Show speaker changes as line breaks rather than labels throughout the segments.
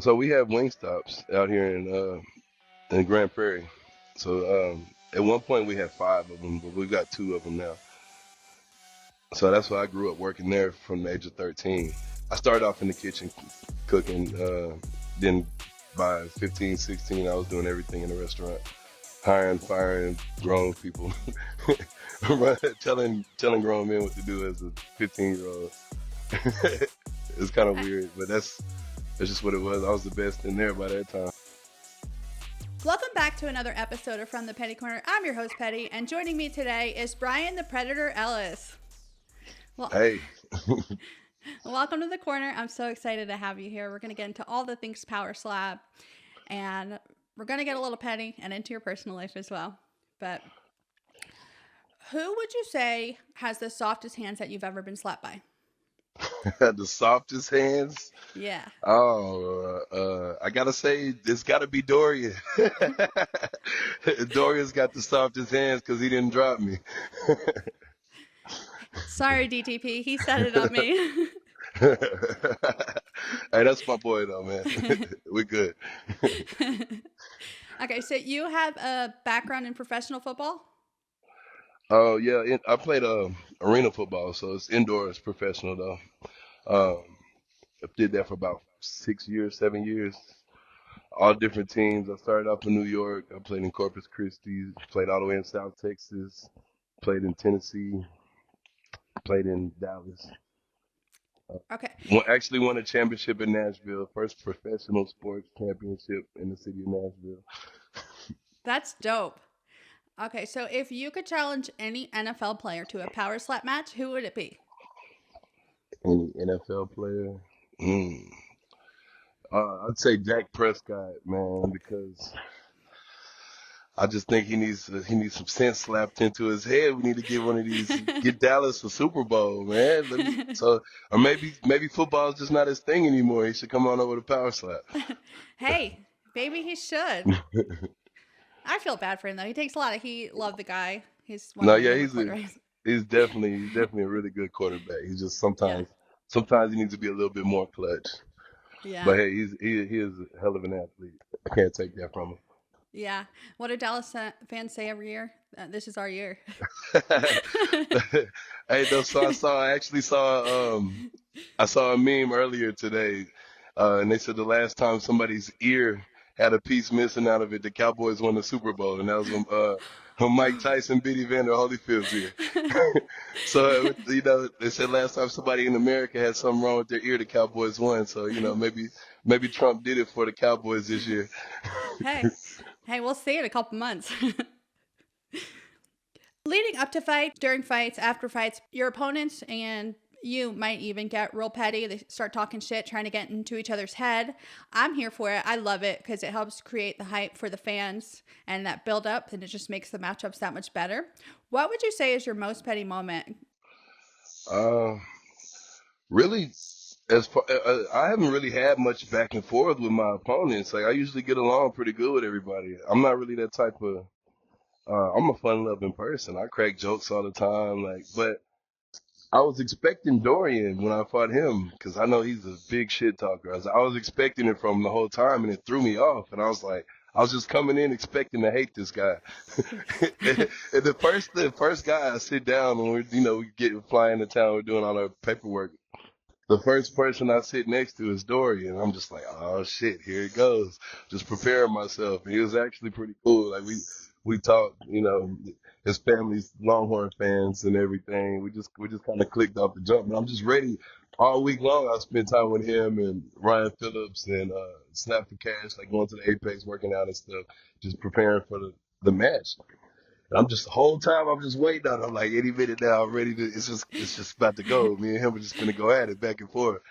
So we have wing stops out here in Grand Prairie. So at one point we had five of them, but we've got two of them now. So that's why I grew up working there from the age of 13. I started off in the kitchen cooking. Then by 15, 16, I was doing everything in the restaurant, hiring, firing grown people, telling grown men what to do as a 15-year-old. It's kind of weird, but that's just what it was. I was the best in there by that time.
Welcome back to another episode of From the Petty Corner. I'm your host, Petty, and joining me today is Brian the Predator Ellis. Well,
Hey,
welcome to the corner. I'm so excited to have you here. We're going to get into all the things Power Slap, and we're going to get a little petty and into your personal life as well. But who would you say has the softest hands that you've ever been slapped by?
the softest hands.
Yeah.
Oh, I gotta say, it's gotta be Dorian. Dorian's got the softest hands because he didn't drop me.
Sorry, DTP. He said it on me.
Hey, that's my boy though, man. We're good.
Okay, so you have a background in professional football?
Oh yeah, I played arena football, so it's indoors professional though. Um, I did that for about 6 years, 7 years. All different teams. I started off in New York. I played in Corpus Christi. Played all the way in South Texas. Played in Tennessee. Played in Dallas.
Okay,
Actually won a championship in Nashville. First professional sports championship in the city of Nashville.
that's dope. Okay, so if you could challenge any NFL player to a power slap match, who would it be?
Any NFL player? Hmm. I'd say Dak Prescott, man, because I just think he needs some sense slapped into his head. We need to get one of these, get Dallas a Super Bowl, man. Or maybe football is just not his thing anymore. He should come on over to power slap.
Hey, maybe he should. I feel bad for him though. He takes a lot of heat. Love the guy. He's one of
No,
my
yeah,
favorite quarterbacks.
he's definitely a really good quarterback. He's just
Yeah,
sometimes he needs to be a little bit more clutch.
yeah,
But hey, he is a hell of an athlete. I can't take that from
yeah. What do Dallas fans say every year? This is our year.
him. Hey, though, so I actually I saw a meme earlier today, and they said the last time somebody's ear had a piece missing out of it, the Cowboys won the Super Bowl, and that was when Mike Tyson beat Evander Holyfield's ear. So they said last time somebody in America had something wrong with their ear, the Cowboys won. So maybe Trump did it for the Cowboys this year.
Hey, hey, we'll see in a couple months. Leading up to fights, during fights, after fights, your opponents and you might even get real petty. They start talking shit, trying to get into each other's head. I'm here for it. I love it because it helps create the hype for the fans and that build up, and it just makes the matchups that much better. What would you say is your most petty moment?
Uh, Really, I haven't really had much back and forth with my opponents. Like I usually get along pretty good with everybody. I'm not really that type of. I'm a fun-loving person. I crack jokes all the time. But I was expecting Dorian when I fought him because I know he's a big shit talker. I was expecting it from him the whole time, and it threw me off. And I was like, I was just coming in expecting to hate this guy. And the first guy I sit down when we get flying to town, we're doing all our paperwork. The first person I sit next to is Dorian. I'm just like, oh shit, here it goes. Just preparing myself. And he was actually pretty cool. Like we talked, his family's Longhorn fans and everything. We just kind of clicked off the jump. And I'm just ready all week long. I spent time with him and Ryan Phillips and Snap for Cash, like going to the Apex, working out and stuff, just preparing for the match. And I'm just the whole time I'm just waiting on. I'm like any minute now. I'm ready to. It's just about to go. Me and him are just gonna go at it back and forth.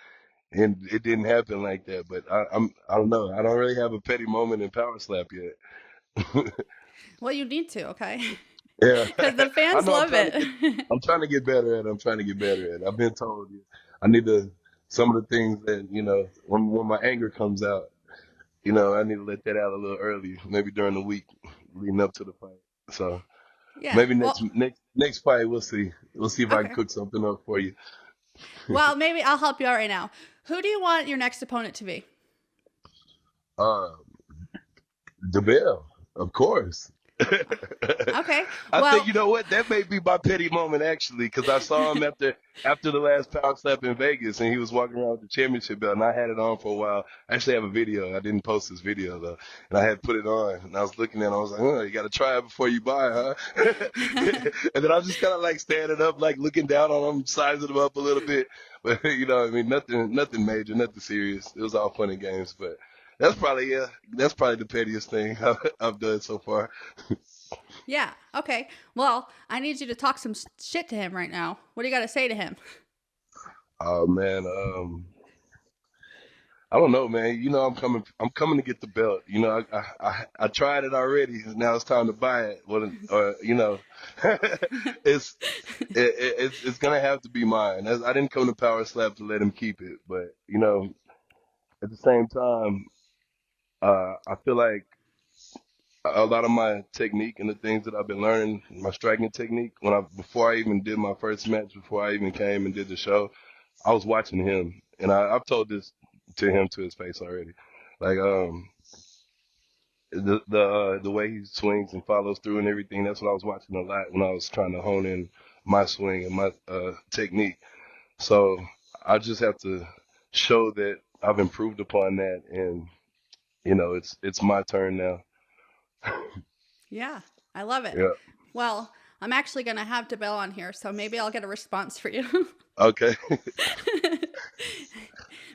And it didn't happen like that. But I don't know. I don't really have a petty moment in Power Slap yet.
Well, you need to, okay?
Yeah,
Because the
I
fans
know.
love it.
I'm trying to get better at. It. I'm trying to get better at. It. I've been told I need to. Some of the things that when my anger comes out, I need to let that out a little early. Maybe during the week leading up to the fight. So.
Yeah.
Maybe next
Well,
next next fight we'll see. We'll see if I can
okay.
cook something up for you.
Well, maybe I'll help you out right now. Who do you want your next opponent to be?
Uh, the bell, of course.
Okay.
I think
Well,
you know what that may be my petty moment actually, because I saw him after the last Power Slap in Vegas, and he was walking around with the championship belt, and I had it on for a while. I actually have a video. I didn't post this video though, and I had put it on, and I was looking at it. I was like, oh, you got to try it before you buy, huh? And then I was just kind of like standing up, like looking down on him, sizing him up a little bit, but I mean, nothing major, nothing serious. It was all fun and games, but. That's probably the pettiest thing I've done so far.
yeah. Okay. Well, I need you to talk some shit to him right now. What do you got to say to him?
Oh man, I don't know, man. I'm coming to get the belt. I tried it already. Now it's time to buy it. It's it's gonna have to be mine. I didn't come to Power Slap to let him keep it, but at the same time, I feel like a lot of my technique and the things that I've been learning, my striking technique, before I even did my first match, before I even came and did the show, I was watching him, and I've told this to him to his face already. Like the way he swings and follows through and everything. That's what I was watching a lot when I was trying to hone in my swing and my technique. So I just have to show that I've improved upon that, and it's my turn now.
Yeah, I love it.
Yeah.
Well, I'm actually going to have DeBell on here, so maybe I'll get a response for you.
Okay.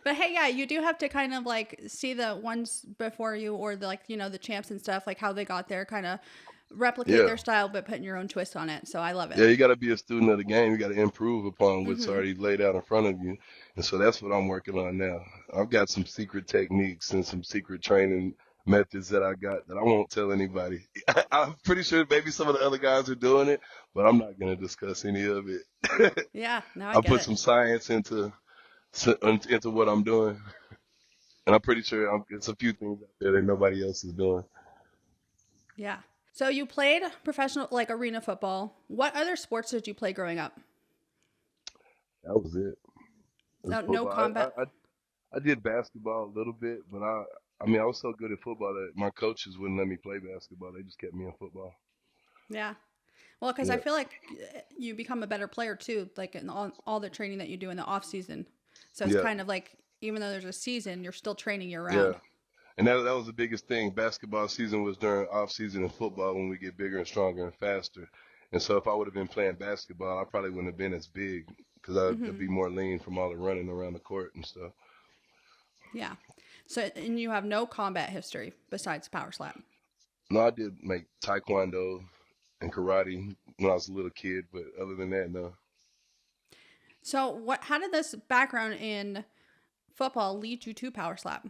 But hey, yeah, you do have to kind of like see the ones before you or the like, the champs and stuff, like how they got there, kind of replicate
Yeah.
their style, but putting your own twist on it. So I love it.
Yeah, you got to be a student of the game. You got to improve upon what's
Hmm.
already laid out in front of you. And so that's what I'm working on now. I've got some secret techniques and some secret training methods that I got that I won't tell anybody. I'm pretty sure maybe some of the other guys are doing it, but I'm not going to discuss any of it.
Yeah, now I
I
get
put
it.
some science into what I'm doing, and I'm pretty sure it's a few things out there that nobody else is doing.
Yeah. So you played professional, like arena football. What other sports did you play growing up?
That was it. It was
No, no
football.
combat.
I did basketball a little bit, but I mean, I was so good at football that my coaches wouldn't let me play basketball. They just kept me in football.
Yeah. Well, because I
Yeah,
feel like you become a better player too, like in all the training that you do in the off season. So it's
yeah,
kind of like even though there's a season, you're still training year
yeah.
round.
And that was the biggest thing. Basketball season was during off season, and football when we get bigger and stronger and faster. And so if I would have been playing basketball, I probably wouldn't have been as big because I'd
Hmm.
be more lean from all the running around the court and stuff.
Yeah. So and you have no combat history besides power slap.
No, I did make taekwondo and karate when I was a little kid, but other than that, no.
So what? How did this background in football lead you to power slap?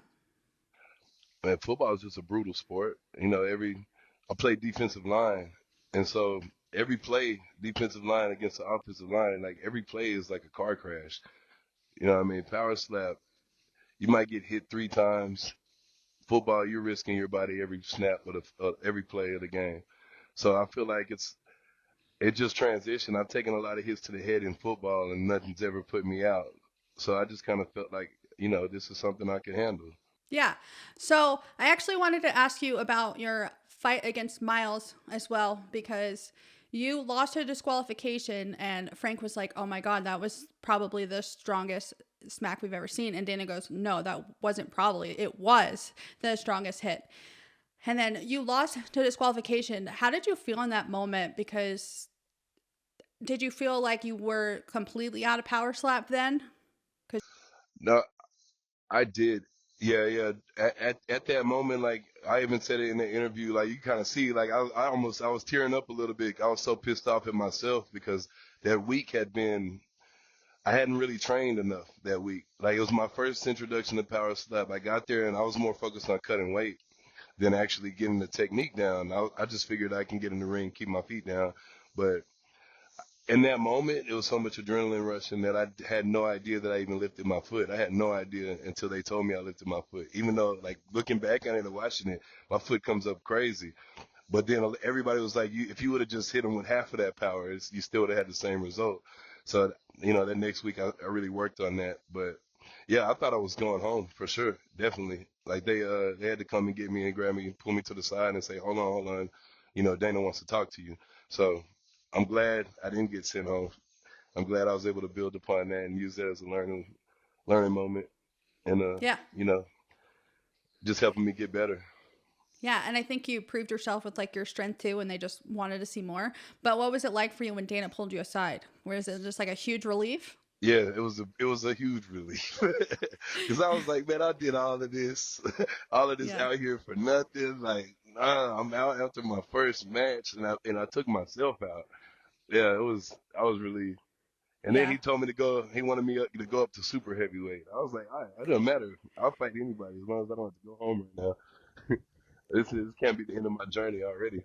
Man, football is just a brutal sport. I play defensive line, and so every play, defensive line against the offensive line, like every play is like a car crash. You know what I mean? Power slap, you might get hit 3 times. Football, you're risking your body every snap every play of the game. So I feel like it just transitioned. I've taken a lot of hits to the head in football, and nothing's ever put me out. So I just kind of felt like, this is something I can handle.
Yeah. So I actually wanted to ask you about your fight against Miles as well because you lost a disqualification and Frank was like, "Oh my god, that was probably the strongest smack we've ever seen." And Dana goes, "No, that wasn't probably. It was the strongest hit." And then you lost to disqualification. How did you feel in that moment? Because did you feel like you were completely out of power slap then? Cuz
No, I did. Yeah, yeah. At that moment, like I even said it in the interview, like you kind of see, like I was tearing up a little bit. I was so pissed off at myself because that week I hadn't really trained enough that week. Like it was my first introduction to power slap. I got there and I was more focused on cutting weight than actually getting the technique down. I just figured I can get in the ring, keep my feet down, but in that moment, it was so much adrenaline rushing that I had no idea that I even lifted my foot. I had no idea until they told me I lifted my foot. Even though, like, looking back on it and watching it, my foot comes up crazy. But then everybody was like, if you would have just hit him with half of that power, you still would have had the same result. So, that next week I really worked on that. But yeah, I thought I was going home for sure. Definitely. Like they had to come and get me and grab me and pull me to the side and say, hold on, Dana wants to talk to you. So I'm glad I didn't get sent home. I'm glad I was able to build upon that and use that as a learning moment and
Yeah.
you know, just helping me get better.
Yeah, and I think you proved yourself with like your strength too, and they just wanted to see more. But what was it like for you when Dana pulled you aside? Was it just like a huge relief?
Yeah, it was a huge relief because I was like, man, I did all of this
Yeah.
out here for nothing. Like, nah, I'm out after my first match, and I took myself out. Yeah, I was relieved. And then
Yeah.
he told me to go. He wanted me to go up to super heavyweight. I was like, all right, it doesn't matter. I'll fight anybody as long as I don't have to go home right now. This can't be the end of my journey already.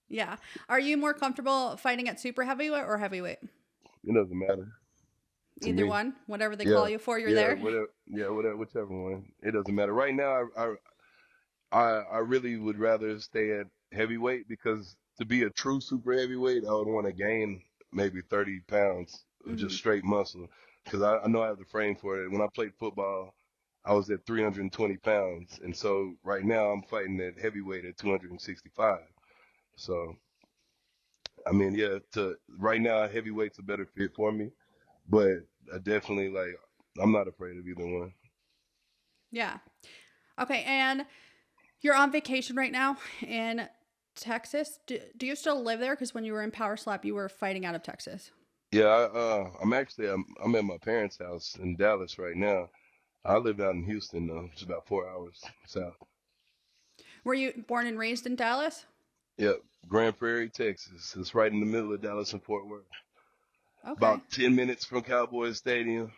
Yeah. Are you more comfortable fighting at super heavyweight or heavyweight?
It doesn't matter to
Either
me.
one, whatever they
Yeah,
call you for, you're
yeah,
there.
whatever. Yeah, whatever, whichever one. It doesn't matter. Right now, I really would rather stay at heavyweight because to be a true super heavyweight, I would want to gain maybe 30 pounds of just
Hmm.
straight muscle because I know I have the frame for it. When I played football, I was at 320 pounds, and so right now I'm fighting at heavyweight at 265. So I mean, yeah, to right now heavyweight's a better fit for me, but I definitely like I'm not afraid of either one.
Yeah. Okay. And you're on vacation right now in Texas. Do you still live there? Because when you were in Power Slap, you were fighting out of Texas.
Yeah, I'm at my parents' house in Dallas right now. I live out in Houston though. It's about 4 hours south.
Were you born and raised in Dallas?
Yep, Grand Prairie, Texas. It's right in the middle of Dallas and Fort Worth.
Okay.
About 10 minutes from Cowboys Stadium.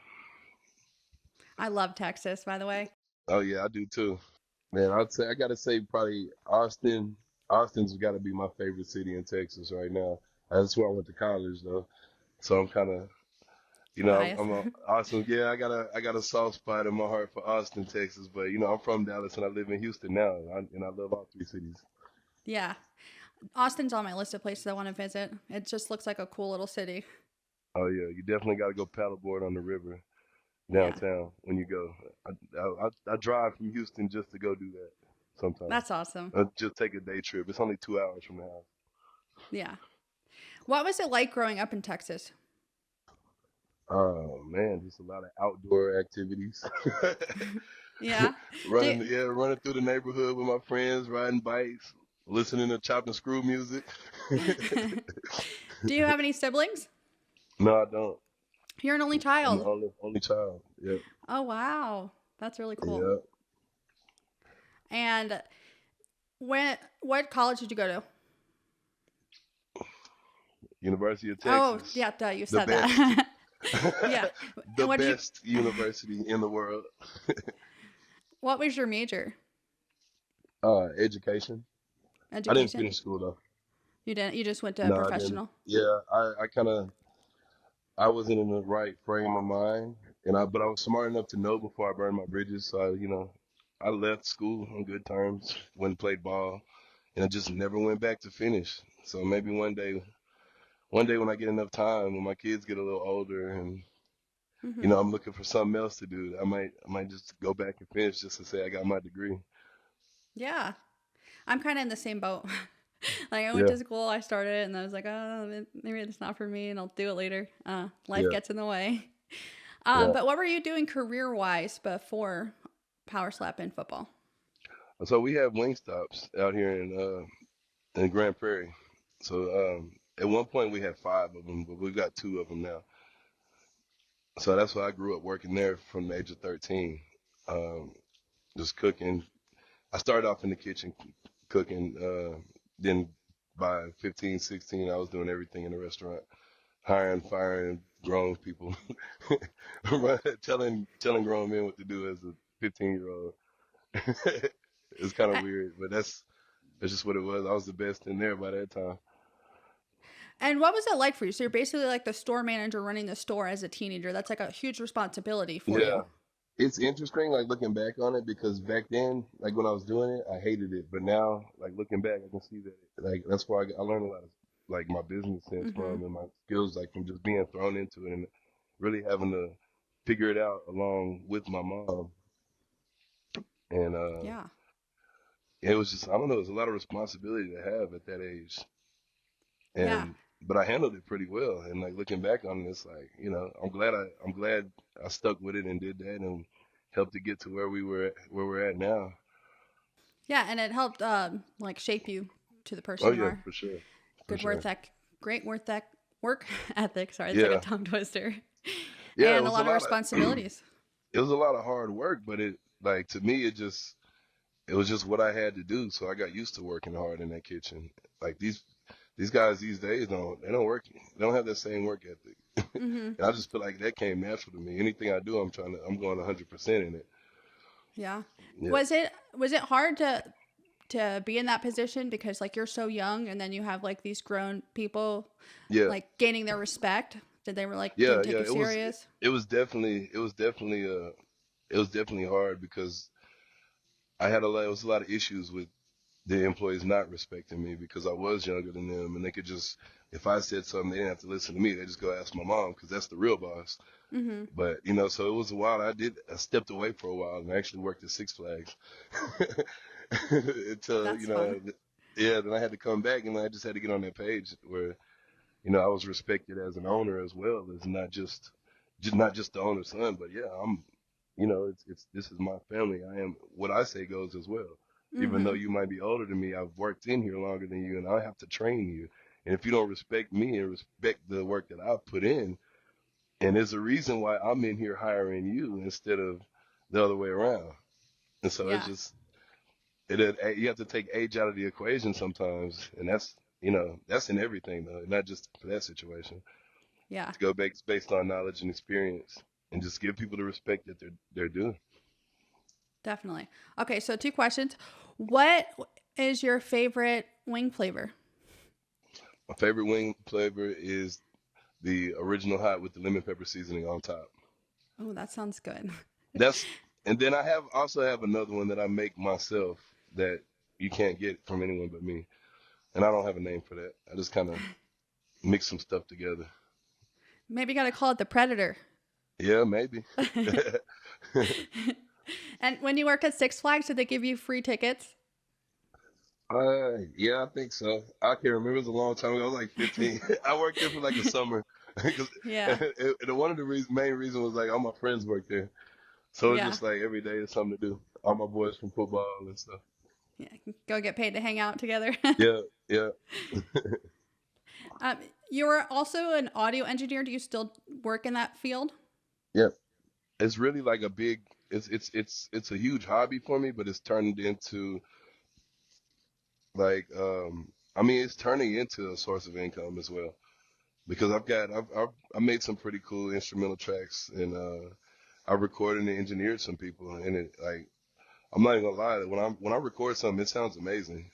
I love Texas, by the way.
Oh yeah, I do too. Man, I gotta say probably Austin. Austin's got to be my favorite city in Texas right now. That's where I went to college though. So I'm kind of,
Bias.
I'm a Austin. Yeah, I got a soft spot in my heart for Austin, Texas. But I'm from Dallas and I live in Houston now, and I love all three cities.
Yeah. Austin's on my list of places I want to visit. It just looks like a cool little city.
Oh yeah, you definitely got to go paddleboard on the river
Yeah.
downtown when you go. I drive from Houston just to go do that sometimes.
That's awesome.
I just take a day trip. It's only 2 hours from the house.
Yeah. What was it like growing up in Texas?
Oh man, just a lot of outdoor activities.
Yeah. Do
Running through the neighborhood with my friends, riding bikes, listening to chop and screw music.
Do you have any siblings?
No, I don't.
You're an only
I'm the
child.
only child. Yep.
Oh wow. That's really cool.
Yep.
And what college did you go to?
University of
Oh,
Texas,
yeah, duh, you
the
said
best,
that. Yeah.
the
And
best university in the world.
what was your major?
Education. I didn't
Education?
finish school though.
You didn't, you just went to
No, I didn't.
professional?
Yeah, I wasn't in the right frame of mind, but I was smart enough to know before I burned my bridges. So I left school on good terms, went and played ball, and I just never went back to finish. So maybe one day when I get enough time, when my kids get a little older, and
Mm-hmm.
I'm looking for something else to do, I might just go back and finish just to say I got my degree.
Yeah. I'm kind of in the same boat. Like I went
Yeah,
to school, I started it, and I was like, oh, maybe it's not for me, and I'll do it later. Life
yeah,
gets in the way.
yeah.
But what were you doing career wise before Power Slap and football?
So we have wing stops out here in Grand Prairie. So at one point we had five of them, but we've got two of them now. So that's why I grew up working there from the age of 13, um, just cooking. I started off in the kitchen cooking. Then by 15, 16, I was doing everything in the restaurant, hiring, firing grown people, telling grown men what to do as a 15-year-old. It's kind of
Uh,
weird, but that's just what it was. I was the best in there by that time.
And what was it like for you? So you're basically like the store manager running the store as a teenager. That's like a huge responsibility for
Yeah.
you.
It's interesting, like looking back on it, because back then, like when I was doing it, I hated it. But now, like looking back, I can see that, like that's where I learned a lot of like my business sense
Hmm.
from and my skills, like from just being thrown into it and really having to figure it out along with my mom. and
Yeah.
it was just, I don't know, it was a lot of responsibility to have at that age,
Yeah.
and but I handled it pretty well. And like looking back on it, it's like, I'm glad I stuck with it and did that and helped to get to where we're at now.
Yeah, and it helped like shape you to the
Oh
person you
yeah,
are.
for sure, for
Good
sure.
work ethic. Sorry, it's like a
Yeah,
tongue twister,
yeah.
and a lot of responsibilities.
It was a lot of hard work, but it like to me it was just what I had to do. So I got used to working hard in that kitchen. Like these guys these days don't work, they don't have that same work ethic.
Mm-hmm.
And I just feel like that came natural to me. Anything I do, I'm going 100% in it.
Yeah.
Yeah,
Was it hard to be in that position because like you're so young and then you have like these grown people
yeah,
like gaining their respect that they were like
yeah,
didn't take
yeah.
you serious?
It was definitely hard because it was a lot of issues with the employees not respecting me because I was younger than them, and they could just, if I said something, they didn't have to listen to me. They just go ask my mom because that's the real boss.
Mm-hmm.
But so it was a while. I stepped away for a while and actually worked at Six Flags until
That's fun.
yeah. Then I had to come back, and I just had to get on that page where I was respected as an owner as well as not just the owner's son, but yeah, it's this is my family. I am what I say goes as well. Even though
Mm-hmm.
you might be older than me, I've worked in here longer than you, and I have to train you. And if you don't respect me and respect the work that I've put in, and there's a reason why I'm in here hiring you instead of the other way around. And so it's
Yeah.
just you have to take age out of the equation sometimes, and that's in everything though, not just for that situation.
Yeah.
To go based on knowledge and experience, and just give people the respect that they're due.
Definitely. Okay, so two questions. What is your favorite wing flavor?
My favorite wing flavor is the original hot with the lemon pepper seasoning on top.
Oh, that sounds good.
That's and then I have another one that I make myself that you can't get from anyone but me. And I don't have a name for that. I just kind of mix some stuff together.
Maybe you got to call it the Predator.
Yeah, maybe.
And when you worked at Six Flags, did they give you free tickets?
Yeah, I think so. I can't remember. It was a long time ago. I was like 15. I worked there for like a summer. 'Cause-
Yeah.
one of the main reasons was like all my friends worked there. So it's
Yeah.
just like every day is something to do. All my boys from football and stuff.
Yeah. Go get paid to hang out together.
Yeah, yeah,
um, you were also an audio engineer. Do you still work in that field?
yeah. It's really like it's a huge hobby for me, but it's turned into like I mean it's turning into a source of income as well because I made some pretty cool instrumental tracks and I recorded and engineered some people and it like I'm not even gonna lie when I record something it sounds amazing.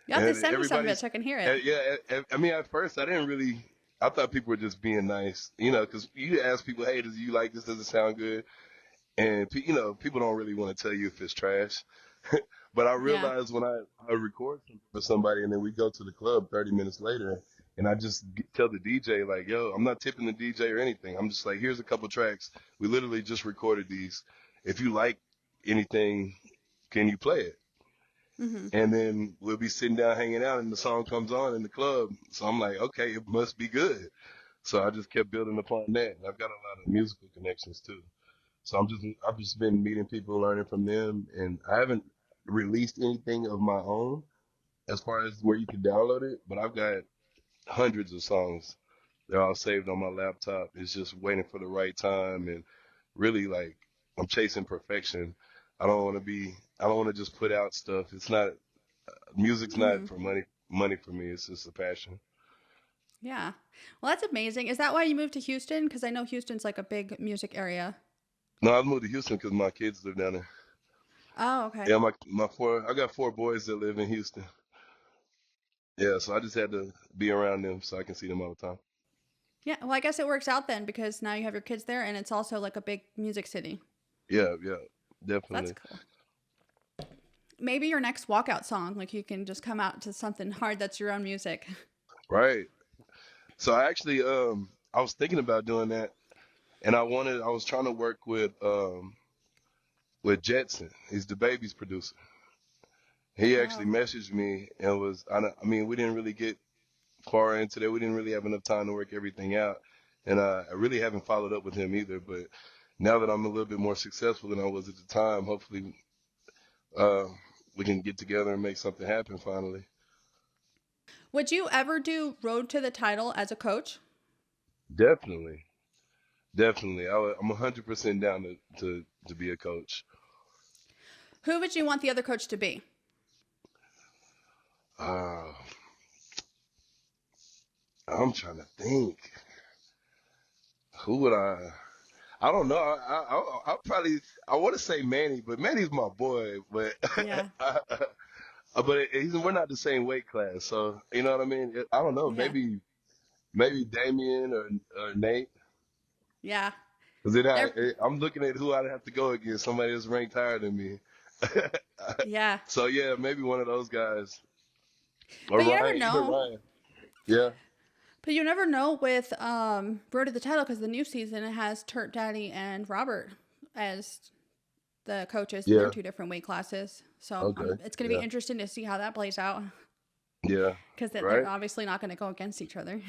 You have to
And
send me some of it
everybody's,
so I can hear it.
yeah. I mean, at first, I didn't really. I thought people were just being nice, because you ask people, "Hey, does you like this? Does it sound good?" And people don't really want to tell you if it's trash. But I
Yeah.
realized when I record something for somebody, and then we go to the club 30 minutes later, and I just tell the DJ like, "Yo, I'm not tipping the DJ or anything. I'm just like, here's a couple tracks. We literally just recorded these. If you like anything, can you play it?"
Mm-hmm.
And then we'll be sitting down hanging out and the song comes on in the club. So I'm like, okay, it must be good. So I just kept building upon that. And I've got a lot of musical connections too. So I've just been meeting people, learning from them. And I haven't released anything of my own as far as where you can download it, but I've got hundreds of songs. They're all saved on my laptop. It's just waiting for the right time. And really like, I'm chasing perfection. I don't want to just put out stuff. Music's
Mm-hmm.
not for money for me. It's just a passion.
Yeah. Well, that's amazing. Is that why you moved to Houston? Because I know Houston's like a big music area.
No, I moved to Houston because my kids live down there.
Oh, okay.
Yeah, I got four boys that live in Houston. Yeah, so I just had to be around them so I can see them all the time.
Yeah. Well, I guess it works out then because now you have your kids there and it's also like a big music city.
Yeah, yeah,
That's
definitely.
cool. Maybe your next walkout song, like you can just come out to something hard that's your own music.
Right. So I was thinking about doing that, and I was trying to work with with Jetson. He's the baby's producer. He actually
Oh.
messaged me and was, I mean, we didn't really get far into that. We didn't really have enough time to work everything out. And I really haven't followed up with him either. But now that I'm a little bit more successful than I was at the time, hopefully uh, we can get together and make something happen finally.
Would you ever do Road to the Title as a coach?
Definitely. Definitely. I'm 100% down to be a coach.
Who would you want the other coach to be?
Uh, I'm trying to think. Who would I don't know. I'll probably, I want to say Manny, but Manny's my boy. But
Yeah.
we're not the same weight class, so you know what I mean. I don't know.
Yeah.
Maybe Damien or Nate.
Yeah.
Because
They're
I'm looking at who I'd have to go against. Somebody that's ranked higher than me.
yeah.
So yeah, maybe one of those guys or
But you never
Ryan. Even
know.
Ryan. Yeah.
But you never know with Road to the Title because the new season it has Turt Daddy and Robert as the coaches, and they're
Yeah.
two different weight classes. So
Okay.
it's going to be
Yeah.
interesting to see how that plays out
Yeah.
because they're
Right.
obviously not going to go against each other.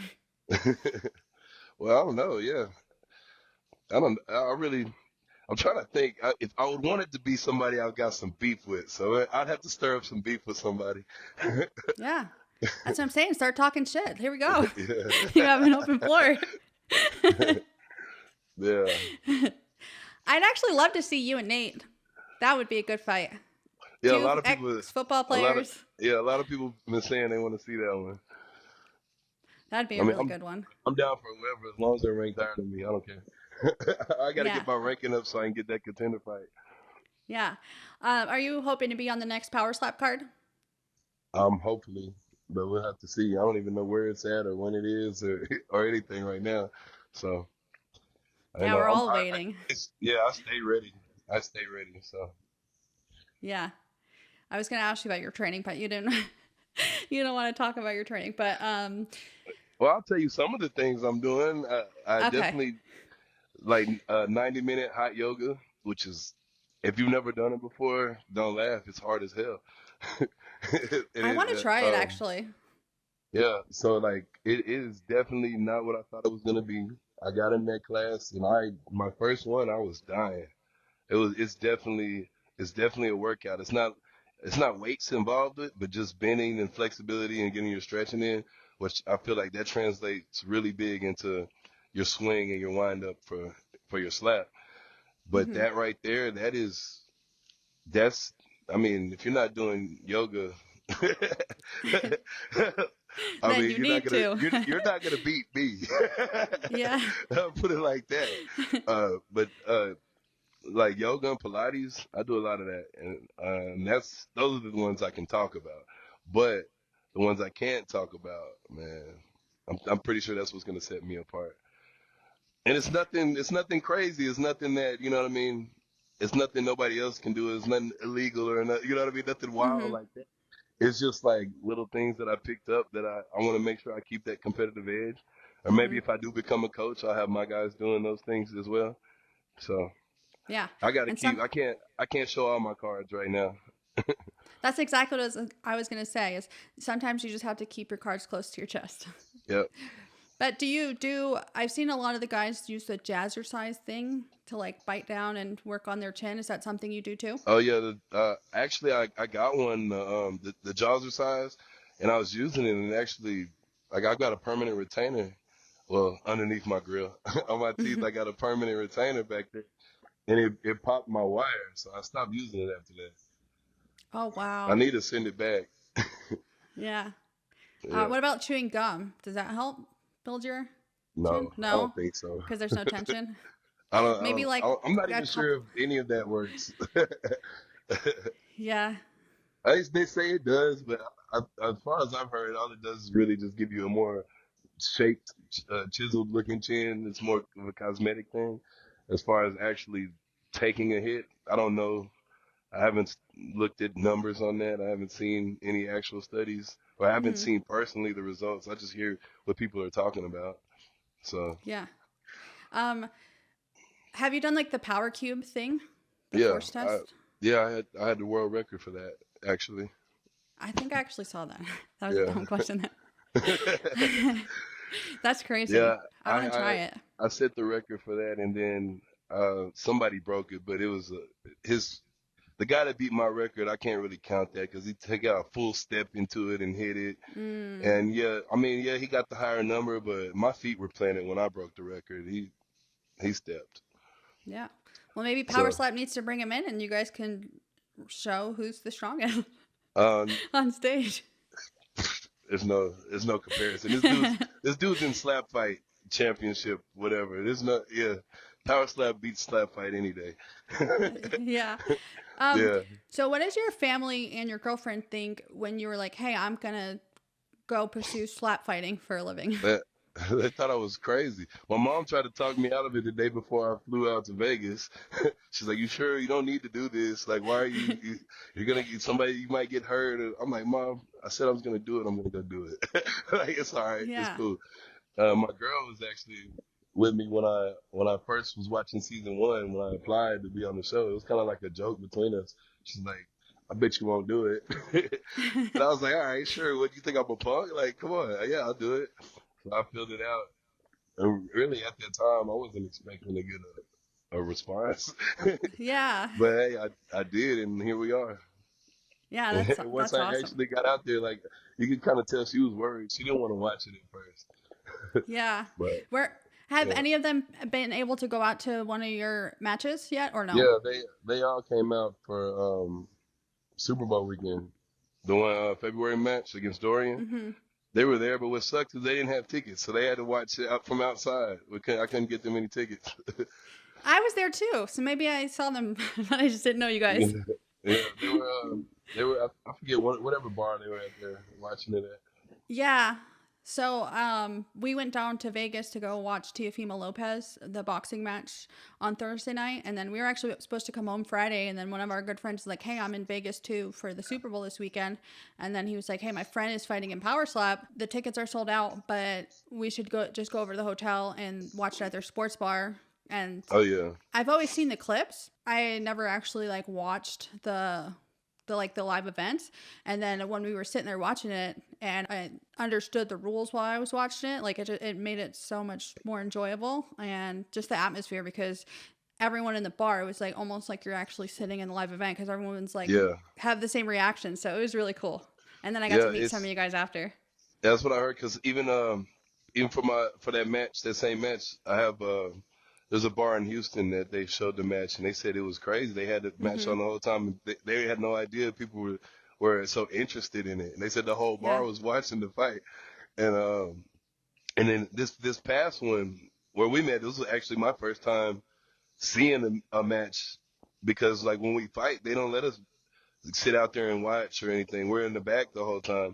Well, I don't know. Yeah. I don't. I really. I'm trying to think. If I would want it to be somebody I've got some beef with, so I'd have to stir up some beef with somebody.
Yeah. That's what I'm saying. Start talking shit. Here we go.
Yeah.
You have an open floor.
Yeah.
I'd actually love to see you and Nate. That would be a good fight.
Yeah. A
Two
lot of people.
ex football
A lot of.
players.
Yeah. A lot of people been saying they want to see that one.
That'd be
I
a
mean,
really good one.
I'm down for whoever as long as they're ranked higher than me. I don't care. I got to
Yeah.
get my ranking up so I can get that contender fight.
Yeah. Are you hoping to be on the next Power Slap card?
Hopefully, but we'll have to see. I don't even know where it's at or when it is or or anything right now. So I
Yeah,
know
we're all waiting.
yeah, I stay ready. I stay ready. So
Yeah. I was gonna ask you about your training, but you didn't you don't want to talk about your training. But
well, I'll tell you some of the things I'm doing. I
okay.
definitely like 90-minute hot yoga, which is if you've never done it before, don't laugh. It's hard as hell. it,
I want to
it,
try it actually.
yeah, so like it is definitely not what I thought it was gonna be. I got in that class and my first one I was dying. It's definitely a workout. It's not weights involved with, but just bending and flexibility and getting your stretching in, which I feel like that translates really big into your swing and your wind up for your slap. But
Hmm.
that right there, that's I mean, if you're not doing yoga I
Then
mean,
you need to.
you're not gonna beat me.
Yeah.
I'll put it like that. But like yoga and Pilates, I do a lot of that, and those are the ones I can talk about. But the ones I can't talk about, man, I'm pretty sure that's what's gonna set me apart. And it's nothing crazy. It's nothing that you know what I mean. It's nothing nobody else can do. It's nothing illegal or not, you know what I mean. Nothing wild
Hmm.
like that. It's just like little things that I picked up that I want to make sure I keep that competitive edge. Or maybe
Hmm.
if I do become a coach, I'll have my guys doing those things as well. So
Yeah.
I got to
And
keep. I can't show all my cards right now.
that's exactly what I was gonna say. Is sometimes you just have to keep your cards close to your chest.
Yep.
But do you do? I've seen a lot of the guys use the jazzercise thing to like bite down and work on their chin. Is that something you do too?
Oh yeah. Actually, I got one the Jawser size, and I was using it, and actually, like I got a permanent retainer. Well, underneath my grill on my teeth, I got a permanent retainer back there, and it popped my wire, so I stopped using it after that.
Oh
I
wow.
need to send it back.
Yeah.
Yeah.
What about chewing gum? Does that help build your chin?
No, I
No,
don't think so.
because there's no tension.
I don't. I
Maybe
don't.
like
I'm not
a
even sure
couple.
if any of that works.
Yeah.
They say it does, but as far as I've heard, all it does is really just give you a more shaped, chiseled looking chin. It's more of a cosmetic thing. As far as actually taking a hit, I don't know. I haven't looked at numbers on that. I haven't seen any actual studies, or I haven't
Hmm.
seen personally the results. I just hear what people are talking about. So,
Yeah. Um, have you done like the power cube thing? The
Yeah,
force test?
I had the world record for that actually.
I think I actually saw that. That was a
Yeah.
dumb question. That's crazy.
Yeah,
I want to try
I
it.
I set the record for that, and then somebody broke it, but it was his the guy that beat my record. I can't really count that because he took out a full step into it and hit it.
Mm,
And yeah, I mean, yeah, he got the higher number, but my feet were planted when I broke the record. He stepped.
yeah. Well, maybe Power
So
Slap needs to bring him in, and you guys can show who's the strongest
um,
on stage.
there's no comparison. This dude's in slap fight championship, whatever. There's no yeah. Power slap beats slap fight any day.
Yeah. Um,
Yeah.
so what does your family and your girlfriend think when you were like, "Hey, I'm gonna go pursue slap fighting for a living"?
That they thought I was crazy. My mom tried to talk me out of it the day before I flew out to Vegas. She's like, "You sure you don't need to do this? Like, why are you're gonna get somebody? You might get hurt." And I'm like, "Mom, I said I was gonna do it. I'm gonna go do it. Like, it's all right. It's
Yeah.
cool." My girl was actually with me when I first was watching season one when I applied to be on the show. It was kind of like a joke between us. She's like, "I bet you won't do it," and I was like, "All right, sure. What do you think I'm a punk? Like, come on, yeah, I'll do it." So I filled it out. And really, at that time, I wasn't expecting to get a response,
Yeah.
but hey, I did, and here we are.
Yeah,
And
that's
once
that's
I
awesome.
actually got out there, like you could kind of tell she was worried. She didn't want to watch it at first,
Yeah.
but
Where have
yeah.
any of them been able to go out to one of your matches yet or no?
Yeah, they all came out for Super Bowl weekend. The one February match against Dorian.
Mhm.
They were there, but what sucked is they didn't have tickets, so they had to watch it out from outside. I couldn't get them any tickets.
I was there too, so maybe I saw them, but I just didn't know you
Yeah,
guys.
yeah, they were I forget whatever bar they were at there watching it at.
Yeah. So we went down to Vegas to go watch Teofimo Lopez, the boxing match on Thursday night. And then we were actually supposed to come home Friday. And then one of our good friends was like, "Hey, I'm in Vegas too for the Super Bowl this weekend." And then he was like, "Hey, my friend is fighting in Power Slap. The tickets are sold out, but we should go over to the hotel and watch it at their sports bar." And
Oh yeah,
I've always seen the clips. I never actually like watched the live events. And then when we were sitting there watching it and I understood the rules while I was watching it, like it made it so much more enjoyable and just the atmosphere because everyone in the bar was like almost like you're actually sitting in the live event because everyone's like
yeah,
have the same reaction. So it was really cool. And then I got to
yeah.
meet some of
It's
you guys after.
That's what I heard. Cause even for that match, that same match, I have there's a bar in Houston that they showed the match, and they said it was crazy. They had the match
Mm-hmm.
on the whole time. And they had no idea people were so interested in it, and they said the whole
Yeah.
bar was watching the fight. And and then this past one where we met, this was actually my first time seeing a match because like when we fight, they don't let us sit out there and watch or anything. We're in the back the whole time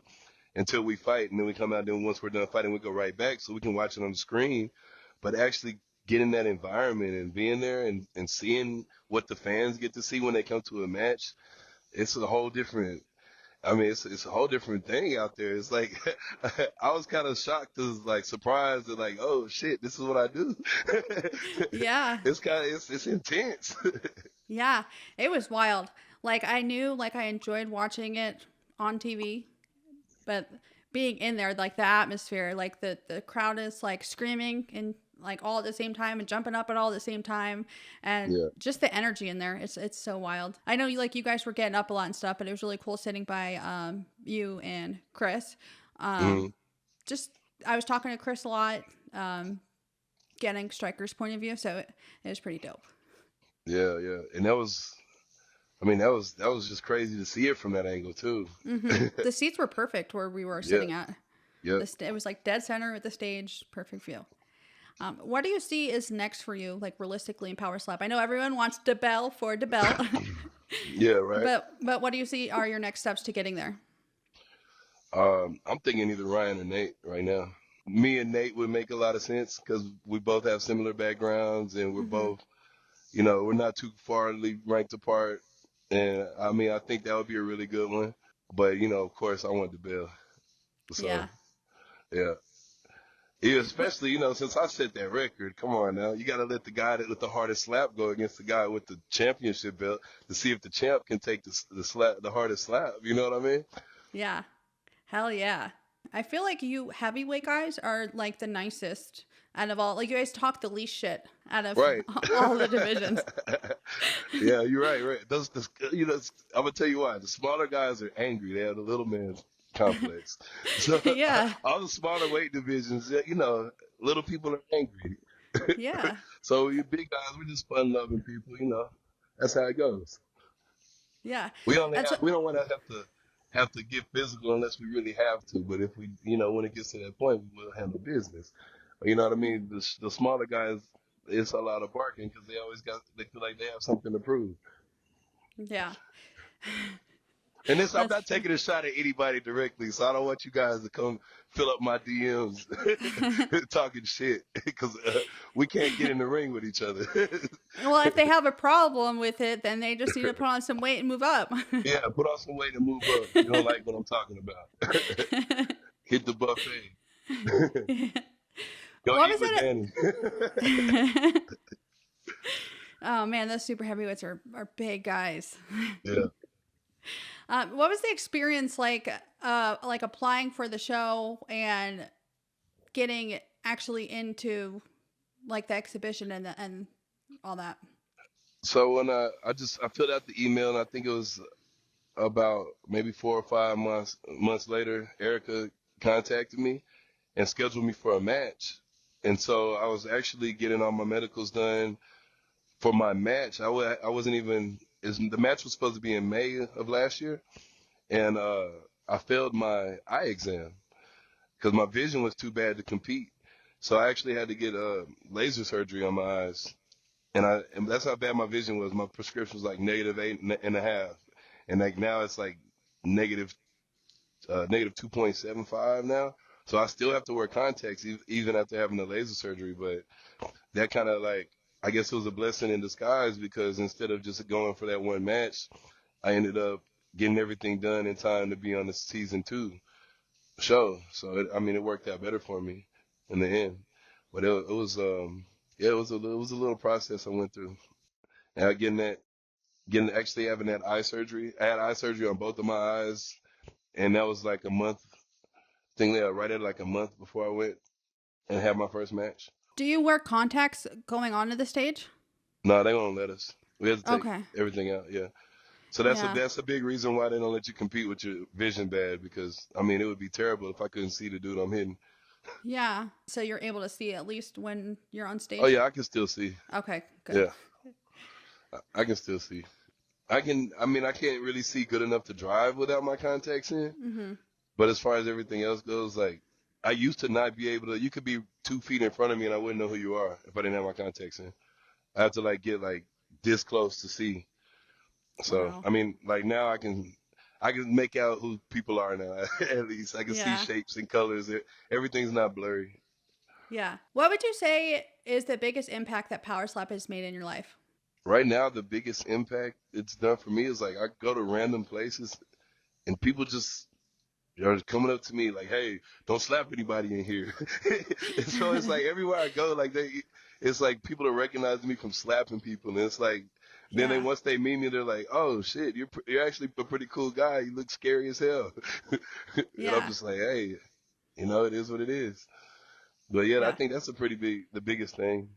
until we fight, and then we come out. Then once we're done fighting, we go right back so we can watch it on the screen. But actually getting that environment and being there and seeing what the fans get to see when they come to a match, it's a whole different. I mean, it's a whole different thing out there. It's like I was kind of shocked, as like surprised, and like, oh shit, this is what I do.
Yeah.
It's kind of it's intense.
Yeah. It was wild. Like I knew like I enjoyed watching it on TV, but being in there, like the atmosphere, like the crowd is like screaming and like all at the same time and jumping up at all at the same time, and
Yeah.
just the energy in there, it's so wild. I know you guys were getting up a lot and stuff, but it was really cool sitting by you and Chris.
Hmm.
Um, just I was talking to Chris a lot, um, getting Striker's point of view, so it was pretty dope.
Yeah, yeah. And I mean, that was just crazy to see it from that angle too.
The seats were perfect where we were
Yeah,
sitting at.
yeah.
It was like dead center at the stage, perfect view. What do you see is next for you, like realistically in Power Slap? I know everyone wants DeBell for DeBell,
Yeah, right.
but what do you see are your next steps to getting there?
I'm thinking either Ryan or Nate right now. Me and Nate would make a lot of sense because we both have similar backgrounds and we're
Hmm.
both, you know, we're not too farly ranked apart. And I mean, I think that would be a really good one. But you know, of course, I want the bill. So
Yeah,
yeah, Yeah, especially, since I set that record, come on now. You got to let the guy with the hardest slap go against the guy with the championship belt to see if the champ can take the slap, the hardest slap. You know what I mean?
Yeah. Hell yeah. I feel like you heavyweight guys are like the nicest out of all. Like you guys talk the least shit out of
Right.
all the divisions.
Yeah, you're right, right. I'm gonna tell you why. The smaller guys are angry. They have the little man complex. So
Yeah.
all the smaller weight divisions, little people are angry.
Yeah.
So you big guys, we're just fun loving people. That's how it goes.
Yeah. That's
We don't want to have to get physical unless we really have to. But if we, when it gets to that point, we will handle business. You know what I mean? The smaller guys, it's a lot of barking because they feel like they have something to prove.
yeah.
And this, I'm
That's
not
funny.
taking a shot at anybody directly, so I don't want you guys to come fill up my DMs talking shit because we can't get in the ring with each other.
Well, if they have a problem with it, then they just need to put on some weight and move up.
Yeah, put on some weight to move up. You don't like what I'm talking about. Hit the buffet. Go
What
eat
was
with Danny.
it? Oh man, those super heavyweights are big guys.
Yeah.
What was the experience like applying for the show and getting actually into like the exhibition and all that?
So when I filled out the email, and I think it was about maybe 4 or 5 months later, Erica contacted me and scheduled me for a match. And so I was actually getting all my medicals done for my match. I wasn't even the match was supposed to be in May of last year, and I failed my eye exam because my vision was too bad to compete. So I actually had to get laser surgery on my eyes, and that's how bad my vision was. My prescription was like -8.5, and like now it's like negative negative 2.75 now. So I still have to wear contacts even after having the laser surgery. But that kind of like, I guess it was a blessing in disguise because instead of just going for that one match, I ended up getting everything done in time to be on the season 2 show. So I mean, it worked out better for me in the end. But it was yeah, it was a little process I went through. And getting actually having that eye surgery. I had eye surgery on both of my eyes, and that was like a month. I think right at like a month before I went and had my first match.
Do you wear contacts going onto the stage?
No, they won't let us. We had to take
Okay.
everything out. Yeah. So
Yeah.
that's a big reason why they don't let you compete with your vision bad because I mean it would be terrible if I couldn't see the dude I'm hitting.
Yeah. So you're able to see at least when you're on
Oh
stage?
yeah, I can still see.
Okay, good.
Yeah, I can still see. I can. I mean, I can't really see good enough to drive without my contacts in.
Mhm.
But as far as everything else goes, like I used to not be able to. You could be 2 feet in front of me and I wouldn't know who you are if I didn't have my contacts in. I have to like get like this close to see. So
Wow.
I mean, like now I can make out who people are now. At least I can see
Yeah.
shapes and colors. Everything's not blurry.
Yeah. What would you say is the biggest impact that Power Slap has made in your life?
Right now, the biggest impact it's done for me is like I go to random places and people just are coming up to me like, "Hey, don't slap anybody in here." And so it's like everywhere I go, like it's like people are recognizing me from slapping people, and it's like then they
Yeah.
once they meet me, they're like, "Oh shit, you're actually a pretty cool guy. You look scary as hell." And I'm
Yeah.
just like, "Hey, it is what it is." But yeah, I
Yeah.
think that's the biggest thing.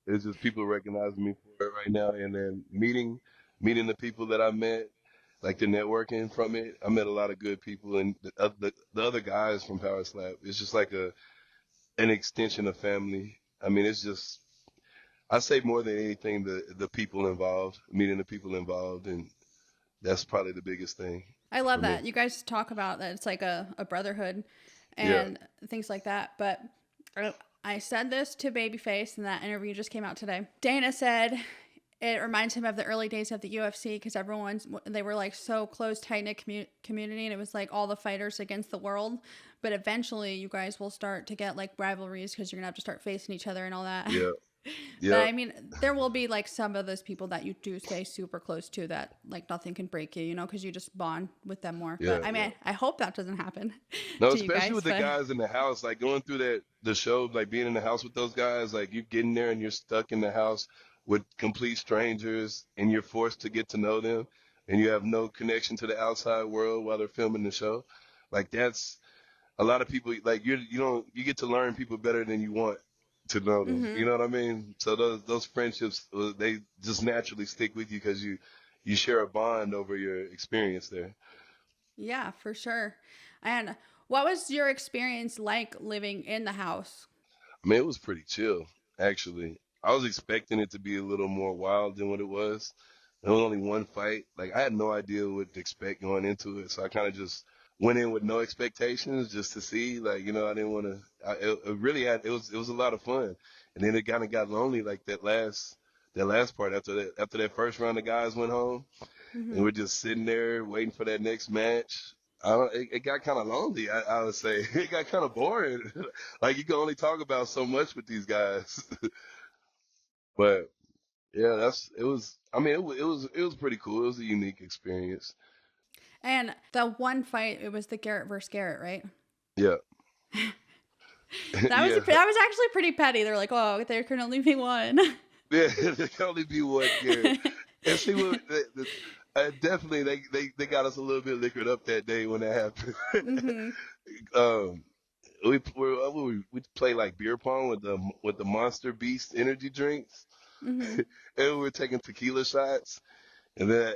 It's just people recognizing me for it right now, and then meeting the people that I met, like the networking from it. I met a lot of good people, and the other guys from Power Slap. It's just like an extension of family. I mean, it's just I say more than anything the people involved, meeting the people involved, and that's probably the biggest thing
I
for
love
me.
that. You guys talk about that it's like a brotherhood
Yeah,
and things like that. But I I said this to Babyface, and that interview just came out today. Dana said it reminds him of the early days of the UFC because they were like so close, tight knit community, and it was like all the fighters against the world. But eventually, you guys will start to get like rivalries because you're gonna have to start facing each other and all that.
yeah.
But
Yep.
I mean, there will be like some of those people that you do stay super close to that like nothing can break you, because you just bond with them more. But
Yeah.
I
Yeah.
mean, I hope that doesn't happen
No,
to you
especially
guys.
with the
But
guys in the house, like going through the show, like being in the house with those guys, like you get in there and you're stuck in the house with complete strangers and you're forced to get to know them and you have no connection to the outside world while they're filming the show. Like that's a lot of people like you get to learn people better than you want to know them.
hmm
You know what I mean? So those friendships they just naturally stick with you because you share a bond over your experience there.
yeah, for sure. And what was your experience like living in the house?
I mean, it was pretty chill, actually. I was expecting it to be a little more wild than what it was. There was only one fight. Like, I had no idea what to expect going into it, so I kind of just went in with no expectations just to see. Like, I didn't want to. It really had. It was a lot of fun, and then it kind of got lonely. Like that last part after that first round of guys went home and
hmm
we're just sitting there waiting for that next match. It got kind of lonely. I would say it got kind of boring. Like you can only talk about so much with these guys. But yeah, it was. I mean, it was pretty cool. It was a unique experience.
And the one fight, it was the Garrett versus Garrett, right?
Yeah,
That was
yeah,
that was actually pretty petty. They're like, oh, there can only be one.
yeah. There can only be one Garrett. And see what definitely they got us a little bit liquored up that day when that happened.
hmm
um, we play like beer pong with the Monster Beast energy drinks,
hmm
and we were taking tequila shots. And then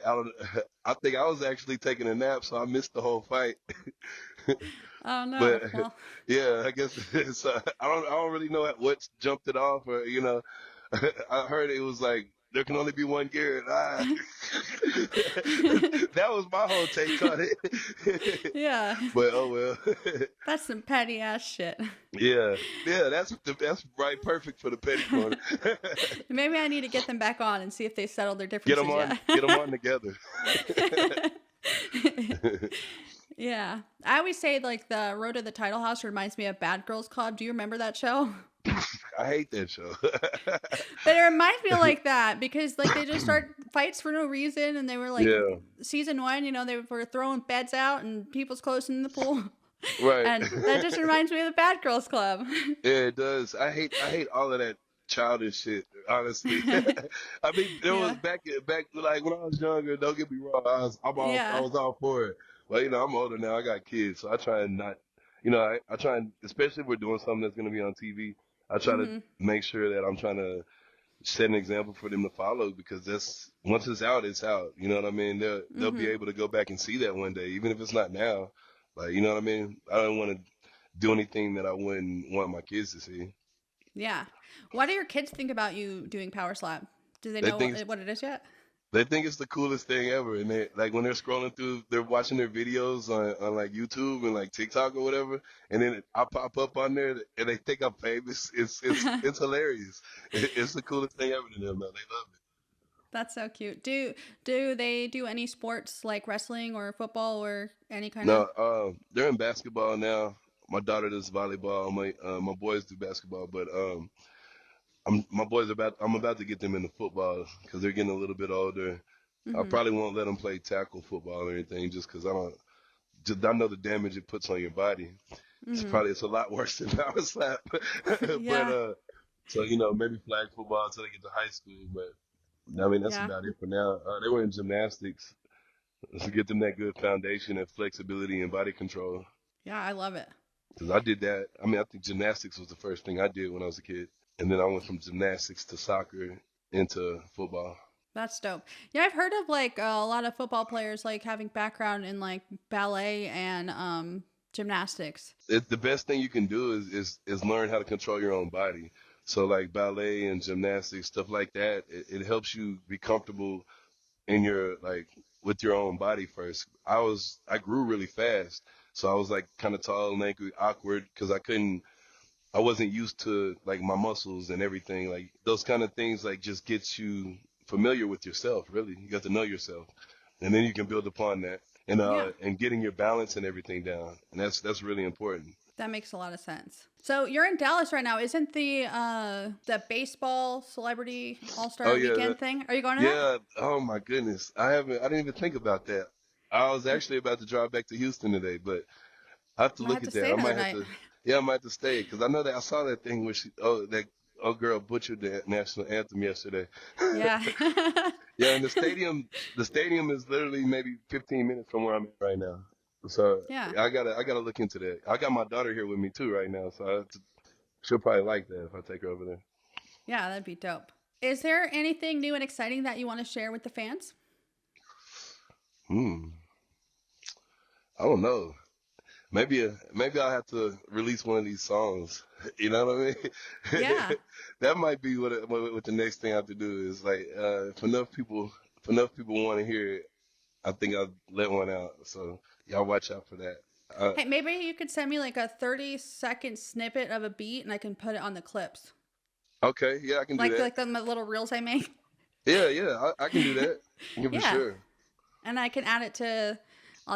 I think I was actually taking a nap, so I missed the whole fight.
Oh
But
no. Well,
yeah, I guess I don't really know what jumped it off, or I heard it was like there can only be one Garrett. That was my whole take on it.
yeah.
But oh well.
That's some petty ass shit.
Yeah, yeah, that's right, perfect for the petty corner.
Maybe I need to get them back on and see if they settled their
Get them
differences
on,
yet.
get them on together.
Yeah. I always say like the Road to the Title House reminds me of Bad Girls Club. Do you remember that show?
I hate that show.
But it reminds me of like that because like they just start fights for no reason and they were like
Yeah,
season one, they were throwing beds out and people's clothes in the pool.
right.
And that just reminds me of the Bad Girls Club.
Yeah, it does. I hate all of that childish shit. Honestly, I mean, there was
Yeah.
back like when I was younger. Don't get me wrong. I
Yeah.
was all for it. But I'm older now. I got kids, so I try and not. I try and especially if we're doing something that's gonna be on TV. I try to
Mhm.
make sure that I'm trying to set an example for them to follow because that's once it's out, it's out. You know what I mean? They'll be
Mhm.
able to go back and see that one day, even if it's not now. Like you know what I mean? I don't want to do anything that I wouldn't want my kids to see.
Yeah. What do your kids think about you doing Power Slap? Do they
They
know
think
what it is yet?
they think it's the coolest thing ever, and they like when they're scrolling through, they're watching their videos on like YouTube and like TikTok or whatever, and then I pop up on there and they think I'm famous. It's hilarious. It's the coolest thing ever to them. Though. They love it.
That's so cute. Do they do any sports like wrestling or football or any kind
No,
of?
they're in basketball now. My daughter does volleyball. My boys do basketball, but I'm about to get them into football because they're getting a little bit older. I
Mhm.
probably won't let them play tackle football or anything just because I know the damage it puts on your body.
Mhm.
It's a lot worse than power slap. But
Yeah.
so maybe flag football until they get to high school. But I mean that's
Yeah.
about it for now. They were in gymnastics to get them that good foundation and flexibility and body control.
Yeah, I love it.
Because I did that. I mean, I think gymnastics was the first thing I did when I was a kid, and then I went from gymnastics to soccer into football.
That's dope. Yeah, I've heard of like a lot of football players like having background in like ballet and gymnastics.
The best thing you can do is learn how to control your own body. So like ballet and gymnastics, stuff like that, it helps you be comfortable in your like with your own body first. I grew really fast, so I was like kind of tall and like awkward because I wasn't used to like my muscles and everything. Like those kind of things like just gets you familiar with yourself. Really, you got to know yourself, and then you can build upon that and
Yeah.
getting your balance and everything down. And that's really important.
That makes a lot of sense. So you're in Dallas right now. Isn't the baseball celebrity all
Oh
star
yeah,
weekend thing? Are you going to that?
yeah. Oh my goodness, I didn't even think about that. I was actually about to drive back to Houston today, but I have to
I
look
have to
at
stay
that. I
another
might have
night.
to. Yeah, I might have to stay because I know that I saw that thing where that girl butchered the national anthem yesterday.
Yeah.
Yeah, and the stadium is literally maybe 15 minutes from where I'm at right now. So
Yeah.
I gotta look into that. I got my daughter here with me too right now, so she'll probably like that if I take her over there.
Yeah, that'd be dope. Is there anything new and exciting that you want to share with the fans?
Hmm. I don't know. Maybe I'll have to release one of these songs. You know what I mean?
Yeah.
That might be what the next thing I have to do is like if enough people want to hear it, I think I'll let one out. So y'all watch out for that.
Hey, maybe you could send me like a 30-second snippet of a beat and I can put it on the clips.
Okay, yeah, I can do that.
Like the little reels I make.
Yeah, yeah, I can do that. Yeah, for
Yeah.
sure.
And I can add it to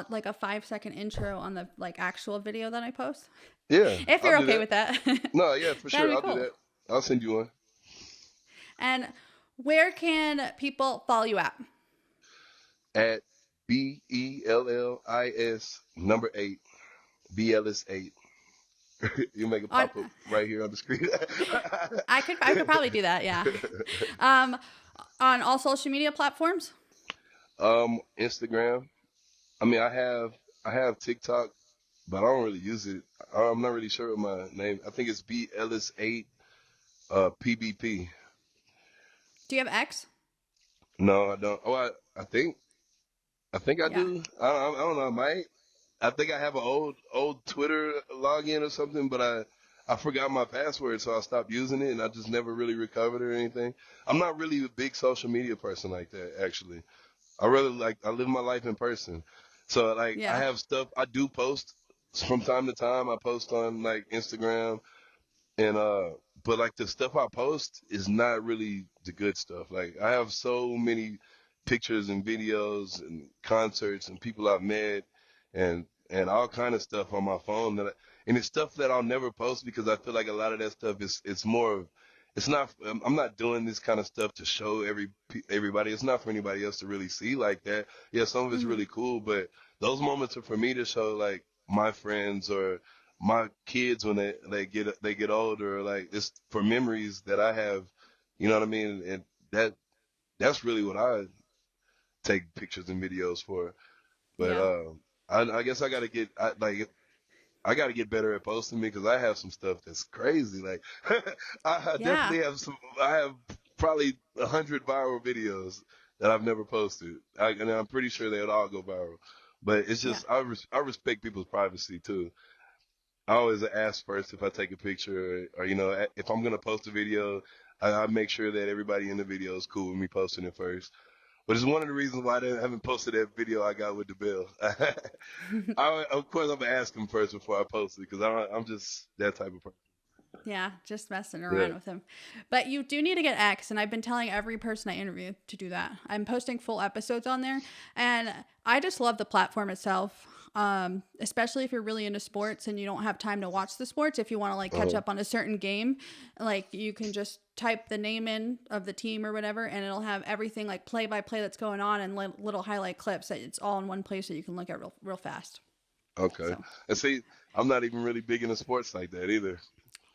like a 5-second intro on the like actual video that I post.
Yeah,
If
I'll
you're
do
okay
that.
with that.
No, yeah, for
That'd
sure,
be
I'll do
cool.
that. I'll send you one
And where can people follow you at?
at BELLIS number 8, BLS 8. You make it
On
pop up right here on the screen.
I could probably do that, yeah. Um on all social media platforms?
Instagram. I mean, I have TikTok, but I don't really use it. I'm not really sure of my name. I think it's BLS 8 PBP.
Do you have X?
No, I don't. Oh, I think I
Yeah.
do. I don't know. I might. I think I have an old Twitter login or something, but I forgot my password, so I stopped using it, and I just never really recovered or anything. I'm not really a big social media person like that, actually. I live my life in person. So like I
Yeah.
have stuff I do post from time to time. I post on like Instagram and but like the stuff I post is not really the good stuff. Like I have so many pictures and videos and concerts and people I've met and all kind of stuff on my phone and it's stuff that I'll never post because I feel like a lot of that stuff is it's more of it's not I'm not doing this kind of stuff to show everybody. It's not for anybody else to really see like that. Yeah, some of it's
Mhm.
really cool, but those moments are for me to show like my friends or my kids when they get older, like it's for memories that I have, you know what I mean? And that's really what I take pictures and videos for. But
Yeah.
I guess I gotta get better at posting because I have some stuff that's crazy. Like I
Yeah.
definitely have some. I have probably 100 viral videos that I've never posted, and I'm pretty sure they would all go viral. But it's
Yeah.
just I respect people's privacy too. I always ask first if I take a picture or if I'm gonna post a video, I make sure that everybody in the video is cool with me posting it first. But it's one of the reasons why I haven't posted that video I got with the bill. Of course, I'm gonna ask them first before I post it because I'm just that type of person.
Yeah, just messing
Yeah.
around with him. But you do need to get X, and I've been telling every person I interview to do that. I'm posting full episodes on there, and I just love the platform itself. Especially if you're really into sports and you don't have time to watch the sports. If you want to like catch
Uh-huh.
up on a certain game, like you can just type the name in of the team or whatever, and it'll have everything like play by play that's going on and little highlight clips. It's all in one place that you can look at real fast.
Okay.
So
And see, I'm not even really big into sports like that either.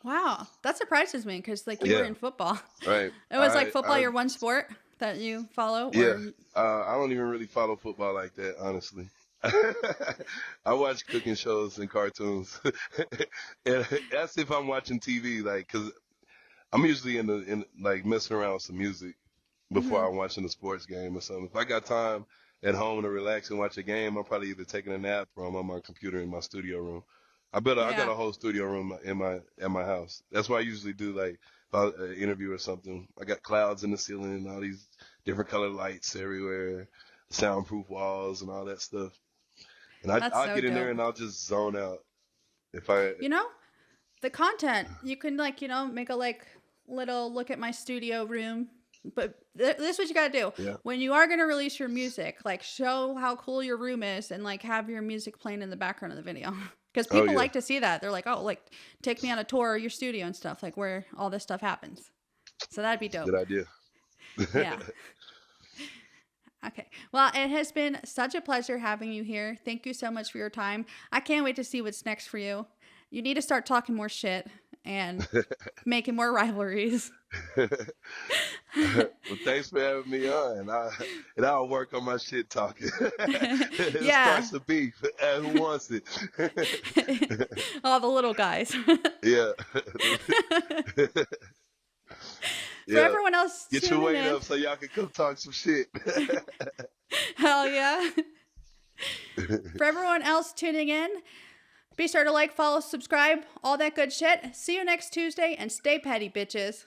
wow, that surprises me because like you were
Yeah.
in football.
Right.
It was like football
I
your one sport that you follow,
Yeah.
or
I don't even really follow football like that, honestly. I watch cooking shows and cartoons, and that's if I'm watching TV, like, cause I'm usually in like messing around with some music before
mm-hmm.
I'm watching a sports game or something. If I got time at home to relax and watch a game, I'm probably either taking a nap or I'm on my computer in my studio room. I got
Yeah,
a whole studio room in my house. That's what I usually do. Like if I interview or something, I got clouds in the ceiling and all these different colored lights everywhere, soundproof walls and all that stuff. And
that's
I'll
so
get in there
dope.
and I'll just zone out. If I
You know, the content you can like make a like little look at my studio room. But this is what you gotta do
Yeah.
when you are gonna release your music. Like show how cool your room is and like have your music playing in the background of the video. Because
Oh
people
yeah,
like to see that. They're like, oh, like take me on a tour of your studio and stuff, like where all this stuff happens. So that'd be
good
dope.
idea.
Yeah. Okay. Well, it has been such a pleasure having you here. Thank you so much for your time. I can't wait to see what's next for you. You need to start talking more shit and making more rivalries.
Well, thanks for having me on. And I'll work on my shit talking. It
Yeah.
starts the beef. Who wants it?
All the little guys.
Yeah.
For
Yeah.
everyone else
Get your
tuning
weight
in,
up so y'all can come talk some shit.
hell yeah. For everyone else tuning in, be sure to like, follow, subscribe, all that good shit. See you next Tuesday and stay petty, bitches.